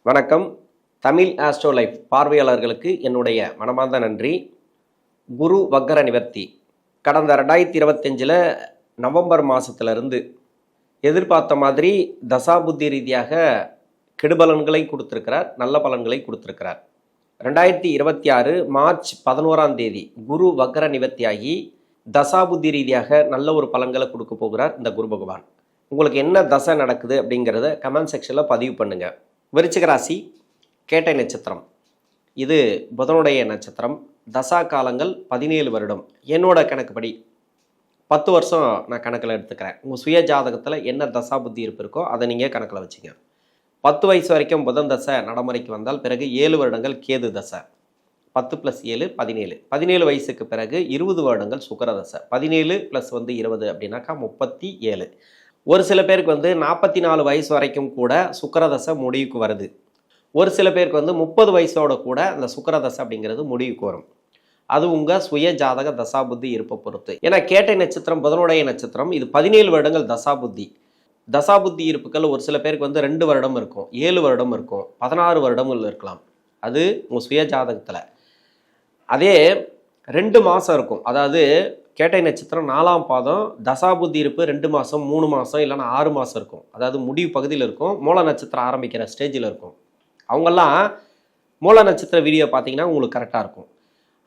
வணக்கம். Tamil astro life பார்வையாளர்களுக்கு என்னுடைய மனமார்ந்த நன்றி. குரு வக்கர நிவர்த்தி கடந்த 2025 நவம்பர் மாதத்துலேருந்து எதிர்பார்த்த மாதிரி தசாபுத்தி ரீதியாக கெடுபலன்களை கொடுத்துருக்கிறார், நல்ல பலன்களை கொடுத்துருக்கிறார். 2026 மார்ச் 11ஆம் தேதி குரு வக்கர நிவர்த்தியாகி தசாபுத்தி ரீதியாக நல்ல ஒரு பலன்களை கொடுக்க போகிறார் இந்த குரு பகவான். உங்களுக்கு என்ன தசை நடக்குது அப்படிங்கிறத கமெண்ட் செக்ஷனில் பதிவு பண்ணுங்கள். விருச்சிக ராசி, கேட்டை நட்சத்திரம். இது புதனுடைய நட்சத்திரம். தசா காலங்கள் 17 வருடம். என்னோட கணக்குப்படி 10 வருஷம் நான் கணக்கில் எடுத்துக்கிறேன். உங்கள் சுய ஜாதகத்தில் என்ன தசா புத்தி இருப்பு இருக்கோ அதை நீங்கள் கணக்கில் வச்சுங்க. 10 வயசு வரைக்கும் புதன் தசை நடைமுறைக்கு வந்தால் பிறகு 7 வருடங்கள் கேது தசை. 10 + 7 17. 17 வயசுக்கு பிறகு 20 வருடங்கள் சுக்கிர தசை. 17 + 20 அப்படின்னாக்கா 37. ஒரு சில பேருக்கு 44 வயசு வரைக்கும் கூட சுக்கிரதசை முடிவுக்கு வருது. ஒரு சில பேருக்கு 30 வயசோட கூட அந்த சுக்கிரதசை அப்படிங்கிறது முடிவுக்கு வரும். அது உங்கள் சுய ஜாதக தசாபுத்தி இருப்பை பொறுத்து. ஏன்னா கேட்டை நட்சத்திரம் புதனுடைய நட்சத்திரம். இது 17 வருடங்கள் தசாபுத்தி. தசாபுத்தி இருப்புகள் ஒரு சில பேருக்கு 2 வருடம் இருக்கும், 7 வருடம் இருக்கும், 16 வருடங்கள் இருக்கலாம். அது உங்கள் சுய ஜாதகத்தில். அதே 2 மாதம் இருக்கும். அதாவது கேட்டை நட்சத்திரம் 4ஆம் பாதம் தசாபுத்தி இருப்பு 2 மாதம் 3 மாதம் இல்லைன்னா 6 மாதம் இருக்கும். அதாவது முடிவு பகுதியில் இருக்கும். மூல நட்சத்திரம் ஆரம்பிக்கிற ஸ்டேஜில் இருக்கும். அவங்கெல்லாம் மூல நட்சத்திர வீடியோ பார்த்தீங்கன்னா உங்களுக்கு கரெக்டாக இருக்கும்.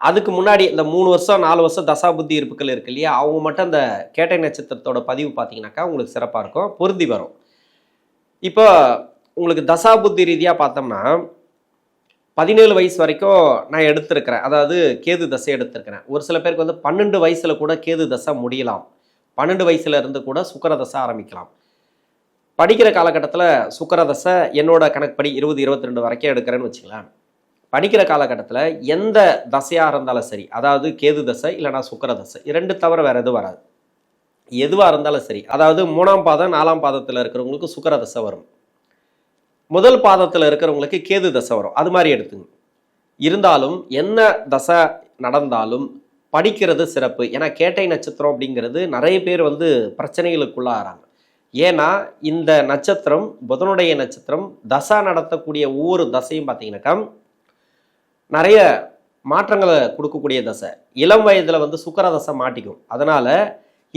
அதுக்கு முன்னாடி இந்த 3 வருஷம் 4 வருஷம் தசாபுத்தி இருப்புகள் இருக்கு இல்லையா, அவங்க மட்டும் அந்த கேட்டை நட்சத்திரத்தோட பதிவு பார்த்தீங்கன்னாக்கா உங்களுக்கு சிறப்பாக இருக்கும், பொருந்தி வரும். இப்போ உங்களுக்கு தசாபுத்தி ரீதியாக பார்த்தோம்னா 17 வயசு வரைக்கும் நான் எடுத்திருக்கிறேன். அதாவது கேது தசை எடுத்திருக்கிறேன். ஒரு சில பேருக்கு 12 வயசில் கூட கேது தசை முடியலாம். 12 வயசுல இருந்து கூட சுக்கிர தசை ஆரம்பிக்கலாம். படிக்கிற காலகட்டத்தில் சுக்கிர தசை என்னோட கணக்குப்படி 20-22 வரைக்கும் எடுக்கிறேன்னு வச்சுக்கலாம். படிக்கிற காலகட்டத்தில் எந்த தசையாக இருந்தாலும் சரி, அதாவது கேது தசை இல்லைனா சுக்கிர தசை, 2 தவிர வேறு எதுவும் வராது. எதுவாக இருந்தாலும் சரி, அதாவது 3ஆம் பாதம் 4ஆம் பாதத்தில் இருக்கிறவங்களுக்கு சுக்கிர தசை வரும். முதல் பாதத்தில் இருக்கிறவங்களுக்கு கேது தசை வரும். அது மாதிரி எடுத்துங்க. இருந்தாலும் என்ன தசை நடந்தாலும் படிக்கிறது சிறப்பு. ஏன்னா கேட்டை நட்சத்திரம் அப்படிங்கிறது நிறைய பேர் பிரச்சனைகளுக்குள்ளாகிறாங்க. ஏன்னா இந்த நட்சத்திரம் புதனுடைய நட்சத்திரம். தசா நடத்தக்கூடிய ஒவ்வொரு தசையும் பார்த்தீங்கன்னாக்கா நிறைய மாற்றங்களை கொடுக்கக்கூடிய தசை. இளம் வயதில் சுக்கிர தசை மாட்டிக்கும். அதனால்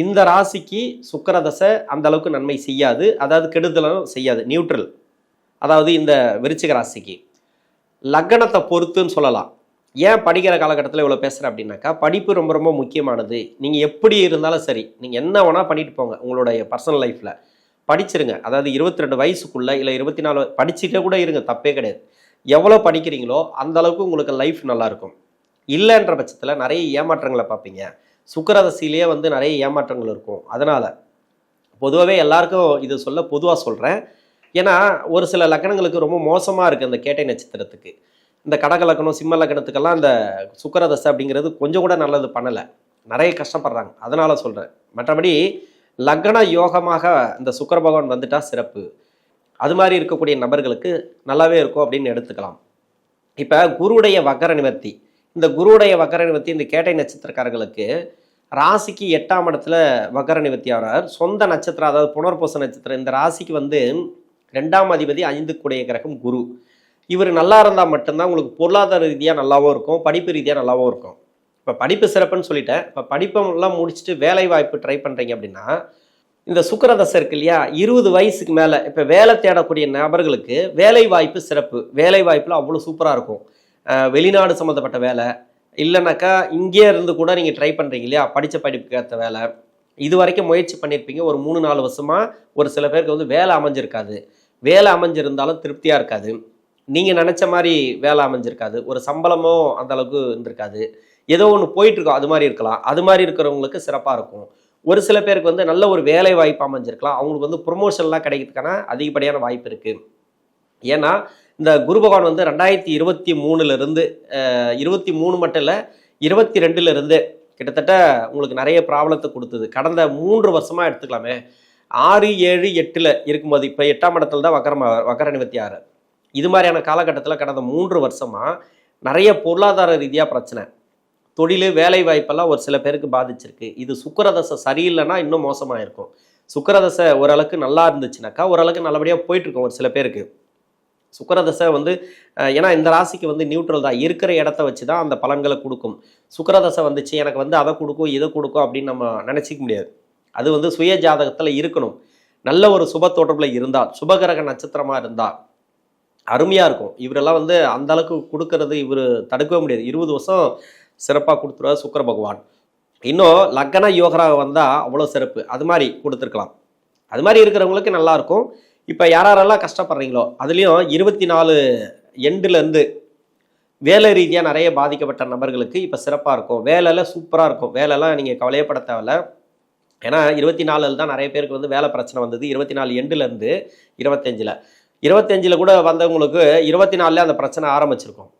இந்த ராசிக்கு சுக்கிர தசை அந்த அளவுக்கு நன்மை செய்யாது, அதாவது கெடுதலும் செய்யாது, நியூட்ரல். அதாவது இந்த விருச்சிக ராசிக்கு லக்னத்தை பொறுத்துன்னு சொல்லலாம். ஏன் படிக்கிற காலகட்டத்தில் இவ்வளோ பேசுகிறேன் அப்படின்னாக்கா, படிப்பு ரொம்ப ரொம்ப முக்கியமானது. நீங்கள் எப்படி இருந்தாலும் சரி, நீங்கள் என்ன வேணால் பண்ணிட்டு போங்க உங்களுடைய பர்சனல் லைஃப்பில், படிச்சிருங்க. அதாவது 22 வயசுக்குள்ளே இல்லை 24 படிச்சுட்டே கூட இருங்க, தப்பே கிடையாது. எவ்வளோ படிக்கிறீங்களோ அந்த அளவுக்கு உங்களுக்கு லைஃப் நல்லாயிருக்கும். இல்லைன்ற பட்சத்தில் நிறைய ஏமாற்றங்களை பார்ப்பீங்க. சுக்கிரதசையிலேயே நிறைய ஏமாற்றங்கள் இருக்கும். அதனால் பொதுவாகவே எல்லாருக்கும் இது பொதுவாக சொல்கிறேன். ஏன்னா ஒரு சில லக்கணங்களுக்கு ரொம்ப மோசமாக இருக்குது அந்த கேட்டை நட்சத்திரத்துக்கு. இந்த கடக லக்கணம், சிம்ம லக்கணத்துக்கெல்லாம் அந்த சுக்கிரதசை அப்படிங்கிறது கொஞ்சம் கூட நல்லது பண்ணலை, நிறைய கஷ்டப்படுறாங்க. அதனால் சொல்கிறேன். மற்றபடி லக்ன யோகமாக இந்த சுக்கிர பகவான் வந்துட்டால் சிறப்பு. அது மாதிரி இருக்கக்கூடிய நபர்களுக்கு நல்லாவே இருக்கும் அப்படின்னு எடுத்துக்கலாம். இப்போ குருவுடைய வக்கர நிவர்த்தி. இந்த குருவுடைய வக்கர நிவர்த்தி இந்த கேட்டை நட்சத்திரக்காரர்களுக்கு ராசிக்கு 8ஆம் இடத்துல வக்கர நிவர்த்தி ஆகிறார். சொந்த நட்சத்திரம், அதாவது புனர்பூச நட்சத்திரம். இந்த ராசிக்கு 2ஆம் அதிபதி 5க்குடைய கிரகம் குரு. இவர் நல்லா இருந்தால் மட்டும்தான் உங்களுக்கு பொருளாதார ரீதியாக நல்லாவும் இருக்கும், படிப்பு ரீதியாக நல்லாவும் இருக்கும். இப்போ படிப்பு சிறப்புன்னு சொல்லிட்டேன். இப்போ படிப்பெல்லாம் முடிச்சுட்டு வேலை வாய்ப்பு ட்ரை பண்ணுறீங்க அப்படின்னா இந்த சுக்கிர தசை இருக்கு இல்லையா, 20 வயசுக்கு மேலே இப்போ வேலை தேடக்கூடிய நபர்களுக்கு வேலை வாய்ப்பு சிறப்பு. வேலை வாய்ப்பில் அவ்வளோ சூப்பராக இருக்கும். வெளிநாடு சம்மந்தப்பட்ட வேலை இல்லைனாக்கா இங்கே இருந்து கூட நீங்கள் ட்ரை பண்ணுறீங்க இல்லையா, படித்த படிப்புக்கு ஏற்ற வேலை. இது வரைக்கும் முயற்சி பண்ணியிருப்பீங்க. ஒரு 3-4 வருஷமாக ஒரு சில பேருக்கு வேலை அமைஞ்சிருக்காது. வேலை அமைஞ்சிருந்தாலும் திருப்தியாக இருக்காது. நீங்கள் நினச்ச மாதிரி வேலை அமைஞ்சிருக்காது. ஒரு சம்பளமோ அந்த அளவுக்கு இருந்திருக்காது. ஏதோ ஒன்று போயிட்டுருக்கோம், அது மாதிரி இருக்கலாம். அது மாதிரி இருக்கிறவங்களுக்கு சிறப்பாக இருக்கும். ஒரு சில பேருக்கு நல்ல ஒரு வேலை வாய்ப்பு அமைஞ்சிருக்கலாம். அவங்களுக்கு ப்ரொமோஷன்லாம் கிடைக்கிறதுக்கான அதிகப்படியான வாய்ப்பு இருக்குது. ஏன்னா இந்த குரு பகவான் 2023 23 மட்டும் இல்லை, 22 கிட்டத்தட்ட உங்களுக்கு நிறைய ப்ராப்ளத்தை கொடுத்தது. கடந்த 3 வருஷமாக எடுத்துக்கலாமே. 6, 7, 8 இருக்கும்போது இப்போ 8ஆம் இடத்துல தான் வக்கர நிவர்த்தி ஆகிறார். இது மாதிரியான காலகட்டத்தில் கடந்த 3 வருஷமாக நிறைய பொருளாதார ரீதியாக பிரச்சனை, தொழில் வேலை வாய்ப்பெல்லாம் ஒரு சில பேருக்கு பாதிச்சிருக்கு. இது சுக்கிரதசை சரியில்லைன்னா இன்னும் மோசமாக இருக்கும். சுக்கிரதசை ஓரளவுக்கு நல்லா இருந்துச்சுனாக்கா ஓரளவுக்கு நல்லபடியாக போயிட்டுருக்கும் ஒரு சில பேருக்கு. சுக்கிரதசை வந்து ஏன்னா இந்த ராசிக்கு வந்து நியூட்ரல் தான், இருக்கிற இடத்த வச்சு தான் அந்த பலன்களை கொடுக்கும். சுக்கிரதசை வந்துச்சு எனக்கு வந்து அதை கொடுக்கும் இதை கொடுக்கும் அப்படின்னு நம்ம நினச்சிக்க முடியாது. அது வந்து சுய ஜாதகத்தில் இருக்கணும். நல்ல ஒரு சுப தொடர்பில் இருந்தால், சுபகிரக நட்சத்திரமாக இருந்தால் அருமையாக இருக்கும். இவரெல்லாம் வந்து அந்த அளவுக்கு கொடுக்கறது இவர் தடுக்கவே முடியாது. 20 வருஷம் சிறப்பாக கொடுத்துருவார் சுக்கிர பகவான். இன்னும் லக்ன யோகராக வந்தால் அவ்வளோ சிறப்பு. அது மாதிரி கொடுத்துருக்கலாம். அது மாதிரி இருக்கிறவங்களுக்கு நல்லாயிருக்கும். இப்போ யாரெல்லாம் கஷ்டப்படுறீங்களோ அதுலேயும் 24 எண்டுலேருந்து வேலை ரீதியாக நிறைய பாதிக்கப்பட்ட நபர்களுக்கு இப்போ சிறப்பாக இருக்கும். வேலையில் சூப்பராக இருக்கும். வேலைலாம் நீங்கள் கவலையப்பட தேவையில்ல. ஏன்னா 24 தான் நிறைய பேருக்கு வந்து வேலை பிரச்சனை வந்தது. 24 எண்டுலேருந்து 25 கூட வந்தவங்களுக்கு 24 அந்த பிரச்சனை ஆரம்பிச்சிருக்கும்.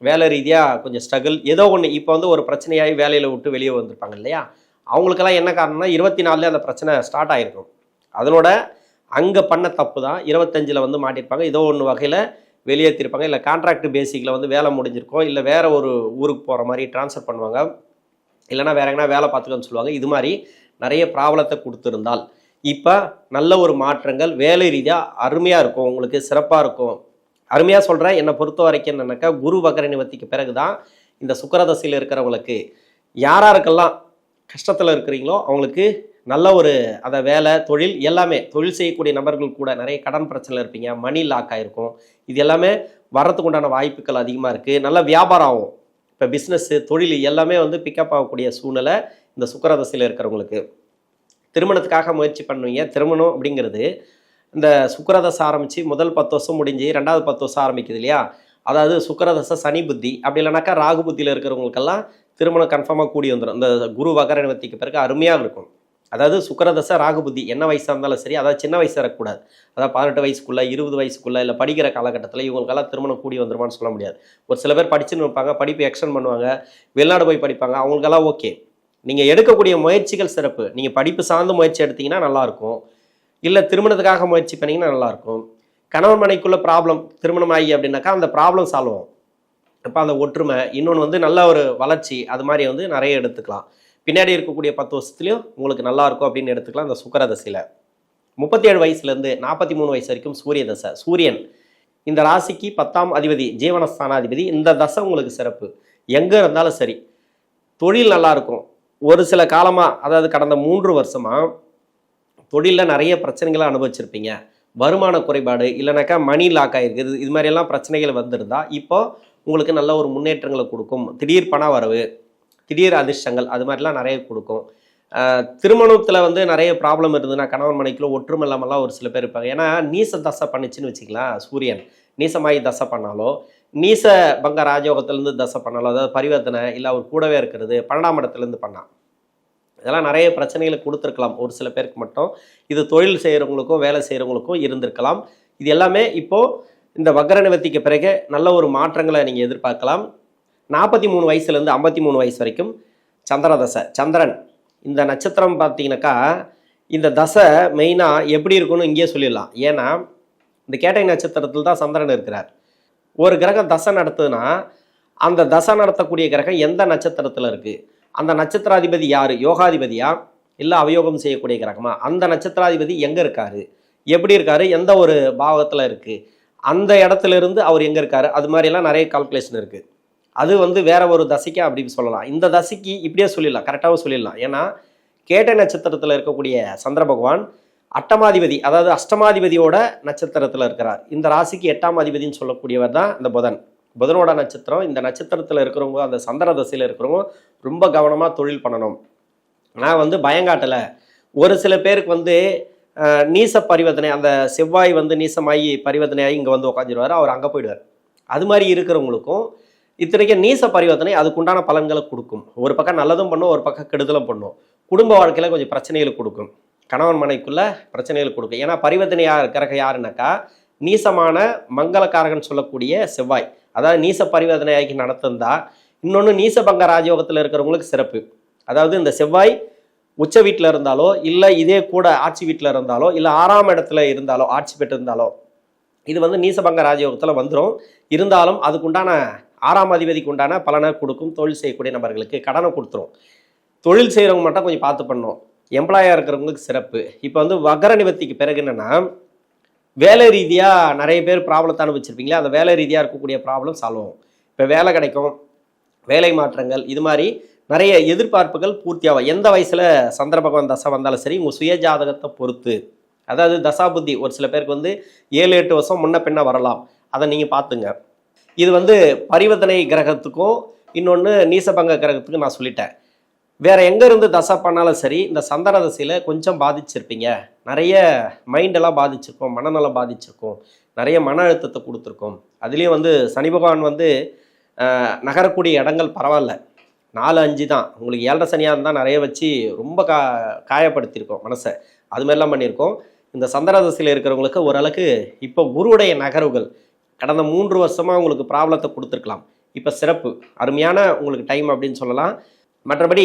வேலை ரீதியாக கொஞ்சம் ஸ்ட்ரகிள் ஏதோ ஒன்று. இப்போ வந்து ஒரு பிரச்சனையாகி வேலையில் விட்டு வெளியே வந்திருப்பாங்க இல்லையா, அவங்களுக்கெல்லாம் என்ன காரணம்னா 24 அந்த பிரச்சனை ஸ்டார்ட் ஆகிருக்கும். அதனோட அங்கே பண்ண தப்பு தான் 25 வந்து மாட்டியிருப்பாங்க. ஏதோ ஒன்று வகையில் வெளியேற்றிருப்பாங்க. இல்லை கான்ட்ராக்ட் பேசிக்கில் வந்து வேலை முடிஞ்சிருக்கும். இல்லை வேறு ஒரு ஊருக்கு போகிற மாதிரி ட்ரான்ஸ்ஃபர் பண்ணுவாங்க. இல்லைனா வேறு எங்கன்னா வேலை பார்த்துக்கன்னு சொல்லுவாங்க. இது மாதிரி நிறைய ப்ராப்ளத்தை கொடுத்துருந்தால் இப்போ நல்ல ஒரு மாற்றங்கள் வேலை ரீதியாக அருமையாக இருக்கும். உங்களுக்கு சிறப்பாக இருக்கும். அருமையாக சொல்கிறேன். என்னை பொறுத்த வரைக்கும் என்னன்னாக்கா குரு வக்ர நிவர்த்திக்கு பிறகு தான் இந்த சுக்கிரதசையில் இருக்கிறவங்களுக்கு யாராருக்கெல்லாம் கஷ்டத்தில் இருக்கிறீங்களோ அவங்களுக்கு நல்ல ஒரு அதை வேலை தொழில் எல்லாமே தொழில் செய்யக்கூடிய நபர்கள் கூட நிறைய கடன் பிரச்சனையில் இருப்பீங்க. மணி லாக் ஆகிருக்கும். இது எல்லாமே வர்றதுக்கு உண்டான வாய்ப்புகள் அதிகமாக இருக்குது. நல்ல வியாபாரம் ஆகும். இப்போ பிஸ்னஸ்ஸு தொழில் எல்லாமே வந்து பிக்கப் ஆகக்கூடிய சூழ்நிலை இந்த சுக்கிரதசையில் இருக்கிறவங்களுக்கு. திருமணத்துக்காக முயற்சி பண்ணுவீங்க. திருமணம் அப்படிங்கிறது இந்த சுக்கிரதசை ஆரம்பித்து முதல் 10 வருஷம் முடிஞ்சு 2வது 10 வருஷம் ஆரம்பிக்குது இல்லையா, அதாவது சுக்கிரதசை சனி புத்தி அப்படி இல்லைனாக்கா ராகு புத்தியில் இருக்கிறவங்களுக்கெல்லாம் திருமணம் கன்ஃபார்மாக கூடி வந்துடும். இந்த குரு வக்ர நிவர்த்திக்கு பிறகு அருமையாக இருக்கும். அதாவது சுக்கிரதசை ராகு புத்தி என்ன வயசாக இருந்தாலும் சரி, அதாவது சின்ன வயசாக இருக்கக்கூடாது. அதாவது 18 வயசுக்குள்ளே 20 வயசுக்குள்ளே இல்லை படிக்கிற காலகட்டத்தில் இவங்களுக்கெல்லாம் திருமணம் கூடி வந்துருமான்னு சொல்ல முடியாது. ஒரு சில பேர் படிச்சுன்னு இருப்பாங்க, படிப்பு எக்ஸ்டெண்ட் பண்ணுவாங்க, வெளிநாடு போய் படிப்பாங்க, அவங்களுக்கெல்லாம் ஓகே. நீங்கள் எடுக்கக்கூடிய முயற்சிகள் சிறப்பு. நீங்கள் படிப்பு சார்ந்த முயற்சி எடுத்தீங்கன்னா நல்லாயிருக்கும். இல்லை திருமணத்துக்காக முயற்சி பண்ணிங்கன்னா நல்லாயிருக்கும். கணவன் மனைக்குள்ளே ப்ராப்ளம் திருமணம் ஆகி அப்படின்னாக்கா அந்த ப்ராப்ளம் சால்வ் ஆகும். அப்போ அந்த ஒற்றுமை இன்னொன்று வந்து நல்ல ஒரு வளர்ச்சி அது மாதிரி வந்து நிறைய எடுத்துக்கலாம். பின்னாடி இருக்கக்கூடிய 10 வருஷத்துலையும் உங்களுக்கு நல்லாயிருக்கும் அப்படின்னு எடுத்துக்கலாம். இந்த சுக்கிரதசையில் 37 வயசுலேருந்து 43 வயசு வரைக்கும் சூரிய தசை. சூரியன் இந்த ராசிக்கு 10ஆம் அதிபதி, ஜீவனஸ்தானாதிபதி. இந்த தசை உங்களுக்கு சிறப்பு. எங்கே இருந்தாலும் சரி தொழில் நல்லாயிருக்கும். ஒரு சில காலமாக அதாவது கடந்த 3 வருஷமாக தொழிலில் நிறைய பிரச்சனைகளை அனுபவிச்சிருப்பீங்க. வருமான குறைபாடு இல்லைனாக்கா மணி லாக் ஆகிருக்குது. இது மாதிரியெல்லாம் பிரச்சனைகள் வந்திருந்தால் இப்போ உங்களுக்கு நல்ல ஒரு முன்னேற்றங்களை கொடுக்கும். திடீர் பண வரவு, திடீர் அதிர்ஷ்டங்கள் அது மாதிரிலாம் நிறைய கொடுக்கும். திருமணத்தில் வந்து நிறைய ப்ராப்ளம் இருந்ததுன்னா கணவன் மனைக்குள்ள ஒற்றுமை இல்லாமலாம் ஒரு சில பேர் இருப்பாங்க. ஏன்னா நீச தசை பண்ணிச்சுன்னு வச்சுக்கலாம். சூரியன் நீசமாகி தசை பண்ணாலோ, நீச பங்க ராஜயோகத்திலேருந்து தசை பண்ணாலோ, அதாவது பரிவர்த்தனை இல்லை அவர் கூடவே இருக்கிறது 12ஆம் இடத்துலேருந்து பண்ணால் இதெல்லாம் நிறைய பிரச்சனைகளை கொடுத்துருக்கலாம் ஒரு சில பேருக்கு மட்டும். இது தொழில் செய்கிறவங்களுக்கும் வேலை செய்கிறவங்களுக்கும் இருந்திருக்கலாம். இது எல்லாமே இப்போது இந்த வக்ர நிவர்த்திக்கு பிறகு நல்ல ஒரு மாற்றங்களை நீங்கள் எதிர்பார்க்கலாம். 43 வயசுலேருந்து 53 வயசு வரைக்கும் சந்திர தசை. சந்திரன் இந்த நட்சத்திரம் பார்த்தீங்கன்னாக்கா இந்த தசை மெயினாக எப்படி இருக்குன்னு இங்கேயே சொல்லிடலாம். ஏன்னா இந்த கேட்டை நட்சத்திரத்தில் தான் சந்திரன் இருக்கிறார். ஒரு கிரகம் தசை நடத்துதுன்னா அந்த தசை நடத்தக்கூடிய கிரகம் எந்த நட்சத்திரத்தில் இருக்குது, அந்த நட்சத்திராதிபதி யார், யோகாதிபதியா இல்லை அவயோகம் செய்யக்கூடிய கிரகமா, அந்த நட்சத்திராதிபதி எங்கே இருக்காரு, எப்படி இருக்காரு, எந்த ஒரு பாவத்தில் இருக்குது, அந்த இடத்துல இருந்து அவர் எங்கே இருக்காரு, அது மாதிரிலாம் நிறைய கால்குலேஷன் இருக்குது. அது வந்து வேற ஒரு தசைக்கு அப்படி சொல்லலாம். இந்த தசைக்கு இப்படியே சொல்லிடலாம், கரெக்டாகவும் சொல்லிடலாம். ஏன்னா கேட்டை நட்சத்திரத்தில் இருக்கக்கூடிய சந்திர பகவான் அட்டமாதிபதி, அதாவது அஷ்டமாதிபதியோட நட்சத்திரத்தில் இருக்கிறார். இந்த ராசிக்கு 8ஆம் அதிபதினு சொல்லக்கூடியவர் தான் இந்த புதன். புதனோட நட்சத்திரம். இந்த நட்சத்திரத்தில் இருக்கிறவங்க அந்த சந்திர தசையில் இருக்கிறவங்க ரொம்ப கவனமாக தொழில் பண்ணணும். நான் வந்து பயங்காட்டலை. ஒரு சில பேருக்கு வந்து நீச பரிவர்த்தனை, அந்த செவ்வாய் வந்து நீசமாகி பரிவர்த்தனையாகி இங்கே வந்து உட்காந்துருவார், அவர் அங்கே போயிடுவார். அது மாதிரி இருக்கிறவங்களுக்கும் இத்தனைக்கும் நீச பரிவர்த்தனை அதுக்குண்டான பலன்களை கொடுக்கும். ஒரு பக்கம் நல்லதும் பண்ணும், ஒரு பக்கம் கெடுதலும் பண்ணும். குடும்ப வாழ்க்கையில் கொஞ்சம் பிரச்சனைகளை கொடுக்கும். கணவன் மனைக்குள்ள பிரச்சனைகள் கொடுக்கும். ஏன்னா பரிவர்த்தனை கிரகம் யாருன்னாக்கா நீசமான மங்களக்காரகன் சொல்லக்கூடிய செவ்வாய். அதாவது நீச பரிவர்த்தனையாகி நடத்திருந்தா. இன்னொன்று நீசபங்க ராஜயோகத்தில் இருக்கிறவங்களுக்கு சிறப்பு. அதாவது இந்த செவ்வாய் உச்ச வீட்டில் இருந்தாலோ இல்லை இதே கூட ஆட்சி வீட்டில் இருந்தாலோ இல்லை 6ஆம் இடத்துல இருந்தாலோ ஆட்சி பெற்றிருந்தாலோ இது வந்து நீசபங்க ராஜயோகத்தில் வந்துடும். இருந்தாலும் அதுக்குண்டான 6ஆம் அதிபதிக்கு உண்டான பலனை கொடுக்கும். தொழில் செய்யக்கூடிய நபர்களுக்கு கடனை கொடுத்துரும். தொழில் செய்கிறவங்க மட்டும் கொஞ்சம் பார்த்து பண்ணணும். எம்ப்ளாயாக இருக்கிறவங்களுக்கு சிறப்பு. இப்போ வந்து வக்ர நிவர்த்திக்கு பிறகு என்னென்னா வேலை ரீதியாக நிறைய பேர் ப்ராப்ளத்தை அனுபவிச்சிருப்பீங்களே, அந்த வேலை ரீதியாக இருக்கக்கூடிய ப்ராப்ளம் சால்வ் ஆகும். இப்போ வேலை கிடைக்கும், வேலை மாற்றங்கள், இது மாதிரி நிறைய எதிர்பார்ப்புகள் பூர்த்தியாகும். எந்த வயசில் சந்திர பகவான் தசை வந்தாலும் சரி, உங்கள் சுய ஜாதகத்தை பொறுத்து, அதாவது தசாபுத்தி ஒரு சில பேருக்கு வந்து 7-8 வருஷம் முன்ன பின்ன வரலாம். அதை நீங்கள் பார்த்துங்க. இது வந்து பரிவர்த்தனை கிரகத்துக்கும் இன்னொன்று நீசபங்க கிரகத்துக்கும் நான் சொல்லிட்டேன். வேறு எங்கேருந்து தசை பண்ணாலும் சரி, இந்த சந்திர தசையில் கொஞ்சம் பாதிச்சிருப்பீங்க. நிறைய மைண்டெல்லாம் பாதிச்சிருக்கோம், மனநலம் பாதிச்சிருக்கோம், நிறைய மன அழுத்தத்தை கொடுத்துருக்கோம். அதுலேயும் வந்து சனி பகவான் வந்து நகரக்கூடிய இடங்கள் பரவாயில்ல, 4-5 தான். உங்களுக்கு 7.5 சனியாக இருந்தால் நிறைய வச்சு ரொம்ப காயப்படுத்தியிருக்கோம் மனசை, அது மாதிரிலாம் பண்ணியிருக்கோம். இந்த சந்திர தசையில் இருக்கிறவங்களுக்கு ஓரளவுக்கு இப்போ குருவுடைய நகர்வுகள் கடந்த 3 வருஷமாக உங்களுக்கு ப்ராப்ளத்தை கொடுத்துருக்கலாம். இப்போ சிறப்பு, அருமையான உங்களுக்கு டைம் அப்படின்னு சொல்லலாம். மற்றபடி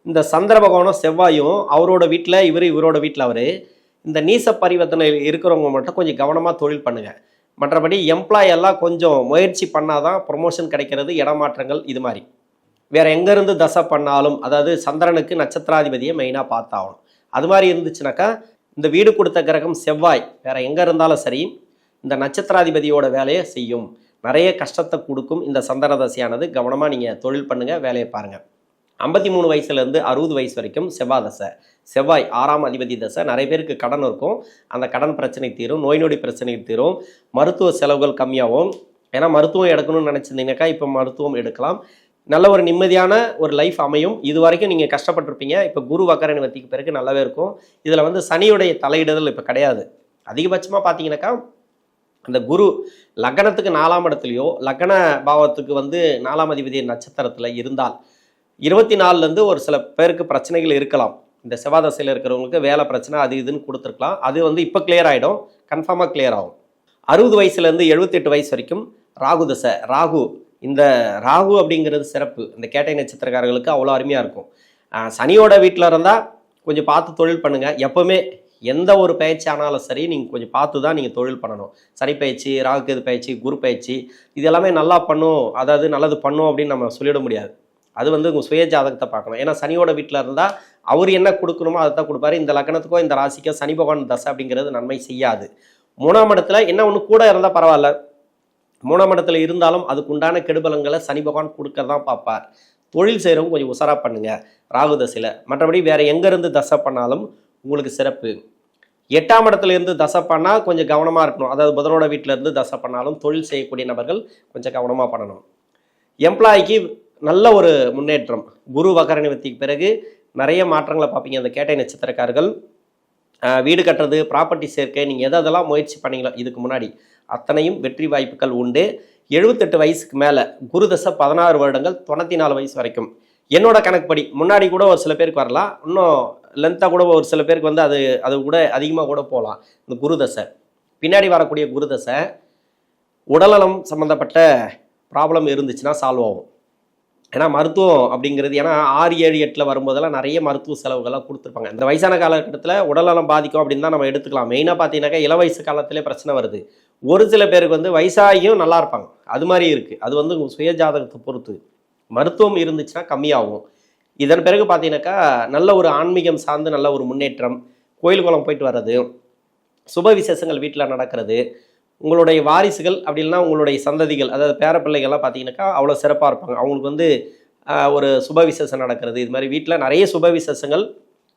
இந்த சந்திர பகவானும் செவ்வாயும் அவரோட வீட்டில் இவரோட வீட்டில் அவர், இந்த நீச பரிவர்த்தனை இருக்கிறவங்க மட்டும் கொஞ்சம் கவனமாக தொழில் பண்ணுங்கள். மற்றபடி எம்ப்ளாய் எல்லாம் கொஞ்சம் முயற்சி பண்ணாதான் ப்ரொமோஷன் கிடைக்கிறது, இடமாற்றங்கள், இது மாதிரி. வேறு எங்கேருந்து தசை பண்ணாலும், அதாவது சந்திரனுக்கு நட்சத்திராதிபதியை மெயினாக பார்த்தாகணும். அது மாதிரி இருந்துச்சுனாக்கா இந்த வீடு கொடுத்த கிரகம் செவ்வாய் வேறு எங்கே இருந்தாலும் சரி, இந்த நட்சத்திராதிபதியோட வேலையை செய்யும், நிறைய கஷ்டத்தை கொடுக்கும். இந்த சந்திர தசையானது கவனமாக நீங்கள் தொழில் பண்ணுங்கள், வேலையை பாருங்கள். 53 வயசுலேருந்து 60 வயசு வரைக்கும் செவ்வாய் தசை. செவ்வாய் 6ஆம் அதிபதி தசை. நிறைய பேருக்கு கடன் இருக்கும், அந்த கடன் பிரச்சனை தீரும், நோய் நொடி பிரச்சனை தீரும், மருத்துவ செலவுகள் கம்மியாகும். ஏன்னா மருத்துவம் எடுக்கணும்னு நினச்சிருந்தீங்கன்னாக்கா இப்போ மருத்துவம் எடுக்கலாம். நல்ல ஒரு நிம்மதியான ஒரு லைஃப் அமையும். இது வரைக்கும் நீங்கள் கஷ்டப்பட்டிருப்பீங்க, இப்போ குரு வக்கர நிவர்த்திக்கு பிறகு நல்லாவே இருக்கும். இதில் வந்து சனியுடைய தலையிடுதல் இப்போ கிடையாது. அதிகபட்சமாக பார்த்தீங்கன்னாக்கா அந்த குரு லக்னத்துக்கு 4ஆம் இடத்துலையோ லக்ன பாவத்துக்கு வந்து 4ஆம் அதிபதி நட்சத்திரத்தில் இருந்தால் 24லேருந்து ஒரு சில பேருக்கு பிரச்சனைகள் இருக்கலாம். இந்த செவ்வாய் தசையில் இருக்கிறவங்களுக்கு வேலை பிரச்சனை அது இதுன்னு கொடுத்துருக்கலாம். அது வந்து இப்போ கிளியர் ஆகிடும், கன்ஃபார்மாக கிளியர் ஆகும். 60 வயசுலேருந்து 78 வயசு வரைக்கும் ராகு தசை. இந்த ராகு அப்படிங்கிறது சிறப்பு. இந்த கேட்டை நட்சத்திரக்காரர்களுக்கு அவ்வளோ அருமையாக இருக்கும். சனியோட வீட்டில் இருந்தால் கொஞ்சம் பார்த்து தொழில் பண்ணுங்கள். எப்போவுமே எந்த ஒரு பயிற்சி ஆனாலும் சரி, நீங்கள் கொஞ்சம் பார்த்து தான் நீங்கள் தொழில் பண்ணணும். சனி பயிற்சி, ராகு கேது பயிற்சி, குரு பயிற்சி, இது எல்லாமே நல்லா பண்ணும், அதாவது நல்லது பண்ணும் அப்படின்னு நம்ம சொல்லிட முடியாது. அது வந்து உங்கள் சுய ஜாதகத்தை பார்க்கணும். ஏன்னா சனியோட வீட்டில் இருந்தால் அவர் என்ன கொடுக்கணுமோ அதை தான் கொடுப்பாரு. இந்த லக்னத்துக்கோ இந்த ராசிக்கோ சனி பகவான் தசை அப்படிங்கிறது நன்மை செய்யாது. 3ஆம் இடத்துல என்ன ஒன்று கூட இருந்தால் பரவாயில்ல, 3ஆம் இடத்துல இருந்தாலும் அதுக்குண்டான கெடுபலங்களை சனி பகவான் கொடுக்க தான் பார்ப்பார். தொழில் செய்கிறவங்க கொஞ்சம் உஷாராக பண்ணுங்கள் ராகு தசையில். மற்றபடி வேறு எங்கேருந்து தசை பண்ணாலும் உங்களுக்கு சிறப்பு. 8ஆம் இடத்துல இருந்து தசை பண்ணால் கொஞ்சம் கவனமாக இருக்கணும். அதாவது புதனோட வீட்டில் இருந்து தசை பண்ணாலும் தொழில் செய்யக்கூடிய நபர்கள் கொஞ்சம் கவனமாக பண்ணணும். எம்ப்ளாய்க்கு நல்ல ஒரு முன்னேற்றம். குரு வக்கர நிவர்த்திக்கு பிறகு நிறைய மாற்றங்களை பார்ப்பீங்க. அந்த கேட்டை நட்சத்திரக்காரர்கள் வீடு கட்டுறது, ப்ராப்பர்ட்டி சேர்க்கை, நீங்கள் எதெல்லாம் முயற்சி பண்ணீங்களோ இதுக்கு முன்னாடி அத்தனையும் வெற்றி வாய்ப்புகள் உண்டு. 78 வயசுக்கு மேலே குரு தசை 16 வருடங்கள் 94 வயசு வரைக்கும். என்னோட கணக்குப்படி முன்னாடி கூட ஒரு சில பேருக்கு வரலாம், இன்னும் லென்த்தாக கூட ஒரு சில பேருக்கு வந்து அது கூட அதிகமாக கூட போகலாம். இந்த குரு தசை பின்னாடி வரக்கூடிய குரு தசை உடல்நலம் சம்மந்தப்பட்ட ப்ராப்ளம் இருந்துச்சுன்னா சால்வ் ஆகும். ஏன்னா மருத்துவம் அப்படிங்கிறது, ஏன்னா 6, 7, 8 வரும்போதெல்லாம் நிறைய மருத்துவ செலவுகள்லாம் கொடுத்துருப்பாங்க. இந்த வயசான காலகட்டத்தில் உடல்நலம் பாதிக்கும் அப்படின்னு தான் நம்ம எடுத்துக்கலாம். மெயினாக பார்த்தீங்கன்னாக்கா இள வயசு காலத்திலே பிரச்சனை வருது. ஒரு சில பேருக்கு வந்து வயசாகியும் நல்லா இருப்பாங்க, அது மாதிரி இருக்குது. அது வந்து சுய ஜாதகத்தை பொறுத்து. மருத்துவம் இருந்துச்சுன்னா கம்மியாகும். இதன் பிறகு பார்த்தீங்கன்னாக்கா நல்ல ஒரு ஆன்மீகம் சார்ந்து நல்ல ஒரு முன்னேற்றம், கோயில் குளம் போயிட்டு வர்றது, சுப விசேஷங்கள் வீட்டில் நடக்கிறது, உங்களுடைய வாரிசுகள் அப்படி இல்லைனா உங்களுடைய சந்ததிகள், அதாவது பேரப்பிள்ளைகள்லாம் பார்த்தீங்கன்னாக்கா அவ்வளோ சிறப்பாக இருப்பாங்க. அவங்களுக்கு வந்து ஒரு சுப விசேஷம் நடக்கிறது, இது மாதிரி வீட்டில் நிறைய சுப விசேஷங்கள்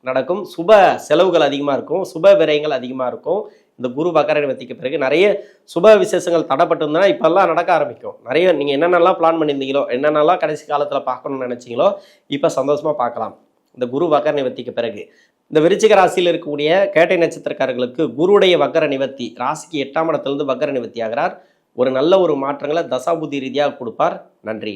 நடக்கும். சுப செலவுகள் அதிகமாக இருக்கும், சுப விரயங்கள் அதிகமாக இருக்கும். இந்த குரு வக்கர நிவர்த்திக்கு பிறகு நிறைய சுப விசேஷங்கள் தடைப்பட்டிருந்தனா இப்போல்லாம் நடக்க ஆரம்பிக்கும். நிறைய நீங்கள் என்னென்னலாம் பிளான் பண்ணியிருந்தீங்களோ, என்னென்னலாம் கடைசி காலத்தில் பார்க்கணும்னு நினச்சிங்களோ இப்போ சந்தோஷமாக பார்க்கலாம் இந்த குரு வக்கர நிவர்த்திக்கு பிறகு. இந்த விருச்சிக ராசியில் இருக்கக்கூடிய கேட்டை நட்சத்திரக்காரர்களுக்கு குருவுடைய வக்கர நிவர்த்தி, ராசிக்கு 8ஆம் இடத்துலேருந்து வக்கர நிவர்த்தி ஆகிறார். ஒரு நல்ல ஒரு மாற்றங்களை தசாபுத்தி ரீதியாக கொடுப்பார். நன்றி.